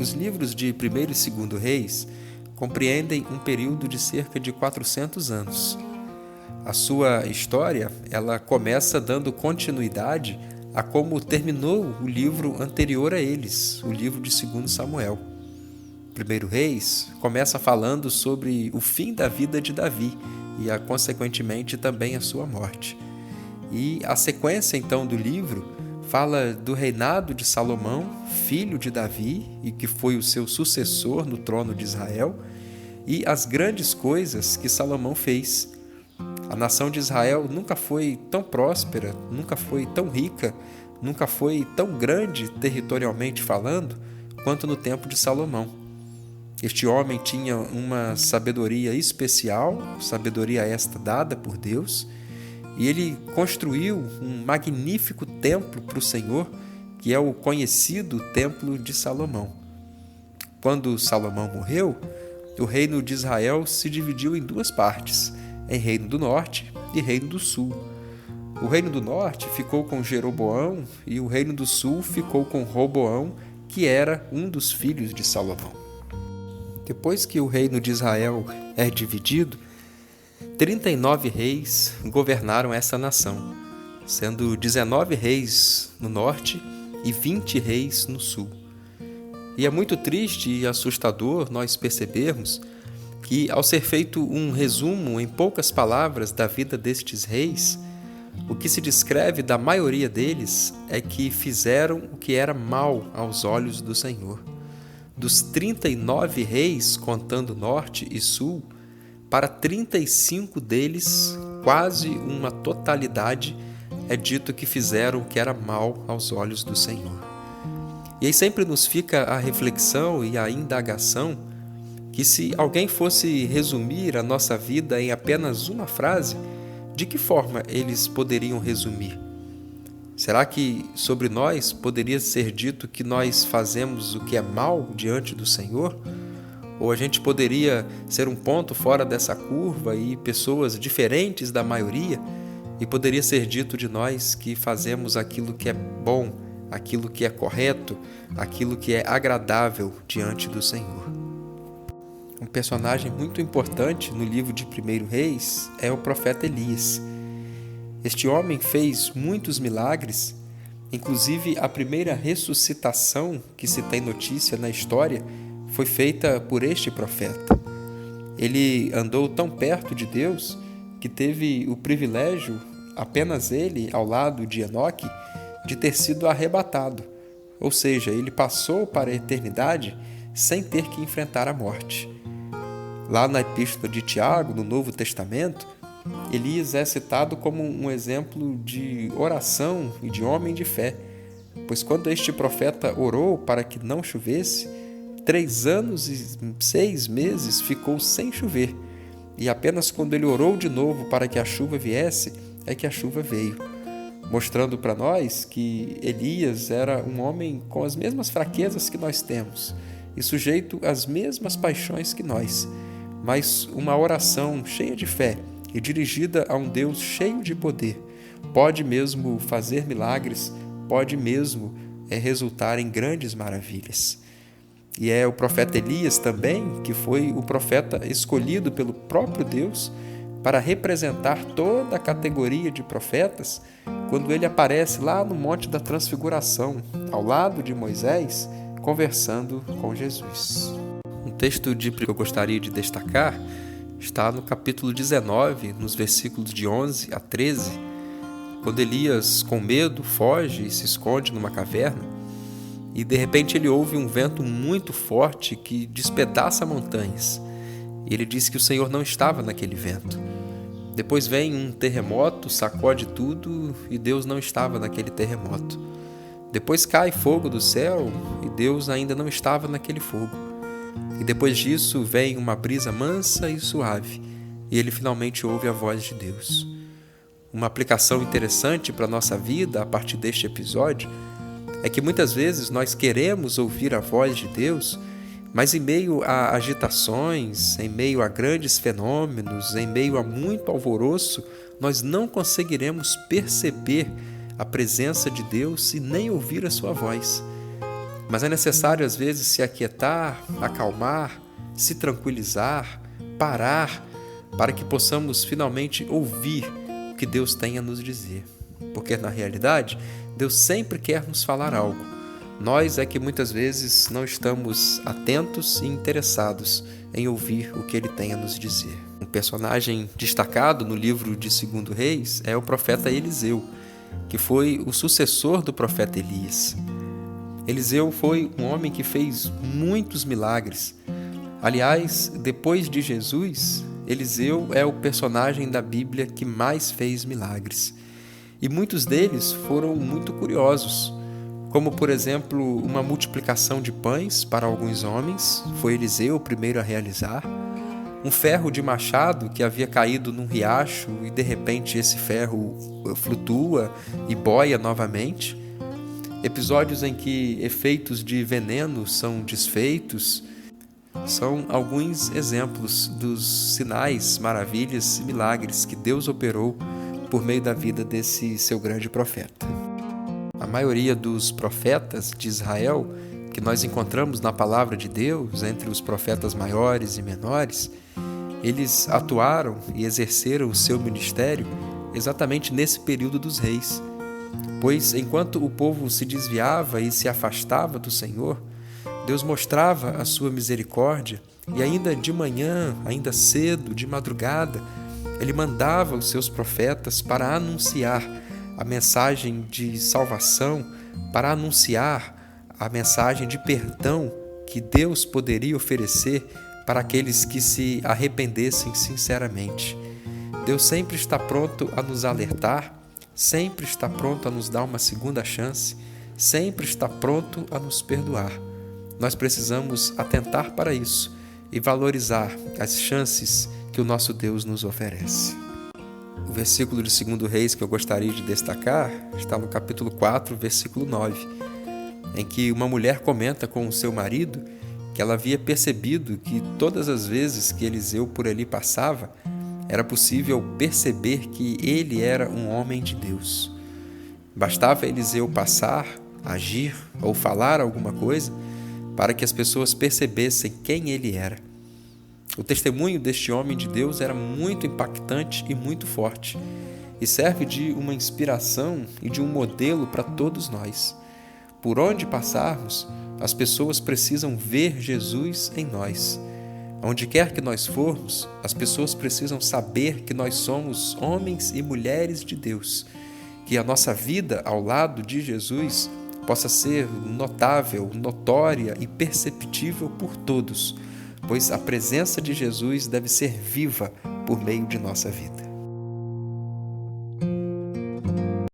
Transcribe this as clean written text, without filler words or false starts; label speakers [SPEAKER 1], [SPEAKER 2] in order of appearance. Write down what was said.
[SPEAKER 1] Os livros de 1º e 2º Reis compreendem um período de cerca de 400 anos. A sua história, ela começa dando continuidade a como terminou o livro anterior a eles, o livro de 2º Samuel. 1º Reis começa falando sobre o fim da vida de Davi e, consequentemente, também a sua morte. E a sequência, então, do livro fala do reinado de Salomão, filho de Davi, e que foi o seu sucessor no trono de Israel, e as grandes coisas que Salomão fez. A nação de Israel nunca foi tão próspera, nunca foi tão rica, nunca foi tão grande territorialmente falando, quanto no tempo de Salomão. Este homem tinha uma sabedoria especial, sabedoria esta dada por Deus, e ele construiu um magnífico templo para o Senhor, que é o conhecido Templo de Salomão. Quando Salomão morreu, o reino de Israel se dividiu em duas partes, em Reino do Norte e Reino do Sul. O Reino do Norte ficou com Jeroboão e o Reino do Sul ficou com Roboão, que era um dos filhos de Salomão. Depois que o reino de Israel é dividido, 39 reis governaram essa nação, sendo 19 reis no norte e 20 reis no sul. E é muito triste e assustador nós percebermos que, ao ser feito um resumo em poucas palavras da vida destes reis, o que se descreve da maioria deles é que fizeram o que era mal aos olhos do Senhor. Dos 39 reis, contando norte e sul, para 35 deles, quase uma totalidade, é dito que fizeram o que era mal aos olhos do Senhor. E aí sempre nos fica a reflexão e a indagação que, se alguém fosse resumir a nossa vida em apenas uma frase, de que forma eles poderiam resumir? Será que sobre nós poderia ser dito que nós fazemos o que é mal diante do Senhor? Ou a gente poderia ser um ponto fora dessa curva e pessoas diferentes da maioria, e poderia ser dito de nós que fazemos aquilo que é bom, aquilo que é correto, aquilo que é agradável diante do Senhor? Um personagem muito importante no livro de 1º Reis é o profeta Elias. Este homem fez muitos milagres, inclusive a primeira ressuscitação que se tem notícia na história foi feita por este profeta. Ele andou tão perto de Deus que teve o privilégio, apenas ele, ao lado de Enoque, de ter sido arrebatado, ou seja, ele passou para a eternidade sem ter que enfrentar a morte. Lá na Epístola de Tiago, no Novo Testamento, Elias é citado como um exemplo de oração e de homem de fé, pois quando este profeta orou para que não chovesse, 3 anos e 6 meses ficou sem chover, e apenas quando ele orou de novo para que a chuva viesse, é que a chuva veio, mostrando para nós que Elias era um homem com as mesmas fraquezas que nós temos e sujeito às mesmas paixões que nós, mas uma oração cheia de fé e dirigida a um Deus cheio de poder pode mesmo fazer milagres, pode mesmo resultar em grandes maravilhas. E é o profeta Elias também que foi o profeta escolhido pelo próprio Deus para representar toda a categoria de profetas quando ele aparece lá no Monte da Transfiguração, ao lado de Moisés, conversando com Jesus. Um texto que eu gostaria de destacar está no capítulo 19, nos versículos de 11 a 13, quando Elias, com medo, foge e se esconde numa caverna, e de repente ele ouve um vento muito forte que despedaça montanhas. E ele diz que o Senhor não estava naquele vento. Depois vem um terremoto, sacode tudo, e Deus não estava naquele terremoto. Depois cai fogo do céu, e Deus ainda não estava naquele fogo. E depois disso vem uma brisa mansa e suave, e ele finalmente ouve a voz de Deus. Uma aplicação interessante para a nossa vida a partir deste episódio é que muitas vezes nós queremos ouvir a voz de Deus, mas em meio a agitações, em meio a grandes fenômenos, em meio a muito alvoroço, nós não conseguiremos perceber a presença de Deus e nem ouvir a sua voz. Mas é necessário, às vezes, se aquietar, acalmar, se tranquilizar, parar, para que possamos finalmente ouvir o que Deus tem a nos dizer. Porque, na realidade, Deus sempre quer nos falar algo. Nós é que muitas vezes não estamos atentos e interessados em ouvir o que Ele tem a nos dizer. Um personagem destacado no livro de 2 Reis é o profeta Eliseu, que foi o sucessor do profeta Elias. Eliseu foi um homem que fez muitos milagres. Aliás, depois de Jesus, Eliseu é o personagem da Bíblia que mais fez milagres. E muitos deles foram muito curiosos, como, por exemplo, uma multiplicação de pães para alguns homens, foi Eliseu o primeiro a realizar. Um ferro de machado que havia caído num riacho e, de repente, esse ferro flutua e boia novamente. Episódios em que efeitos de veneno são desfeitos. São alguns exemplos dos sinais, maravilhas e milagres que Deus operou por meio da vida desse seu grande profeta. A maioria dos profetas de Israel que nós encontramos na palavra de Deus, entre os profetas maiores e menores, eles atuaram e exerceram o seu ministério exatamente nesse período dos reis. Pois enquanto o povo se desviava e se afastava do Senhor, Deus mostrava a sua misericórdia e ainda de manhã, ainda cedo, de madrugada, Ele mandava os seus profetas para anunciar a mensagem de salvação, para anunciar a mensagem de perdão que Deus poderia oferecer para aqueles que se arrependessem sinceramente. Deus sempre está pronto a nos alertar, sempre está pronto a nos dar uma segunda chance, sempre está pronto a nos perdoar. Nós precisamos atentar para isso e valorizar as chances que o nosso Deus nos oferece. O versículo de 2 Reis que eu gostaria de destacar está no capítulo 4, versículo 9, em que uma mulher comenta com o seu marido que ela havia percebido que todas as vezes que Eliseu por ali passava, era possível perceber que ele era um homem de Deus. Bastava Eliseu passar, agir ou falar alguma coisa para que as pessoas percebessem quem ele era. O testemunho deste homem de Deus era muito impactante e muito forte, e serve de uma inspiração e de um modelo para todos nós. Por onde passarmos, as pessoas precisam ver Jesus em nós. Onde quer que nós formos, as pessoas precisam saber que nós somos homens e mulheres de Deus, que a nossa vida ao lado de Jesus possa ser notável, notória e perceptível por todos, pois a presença de Jesus deve ser viva por meio de nossa vida.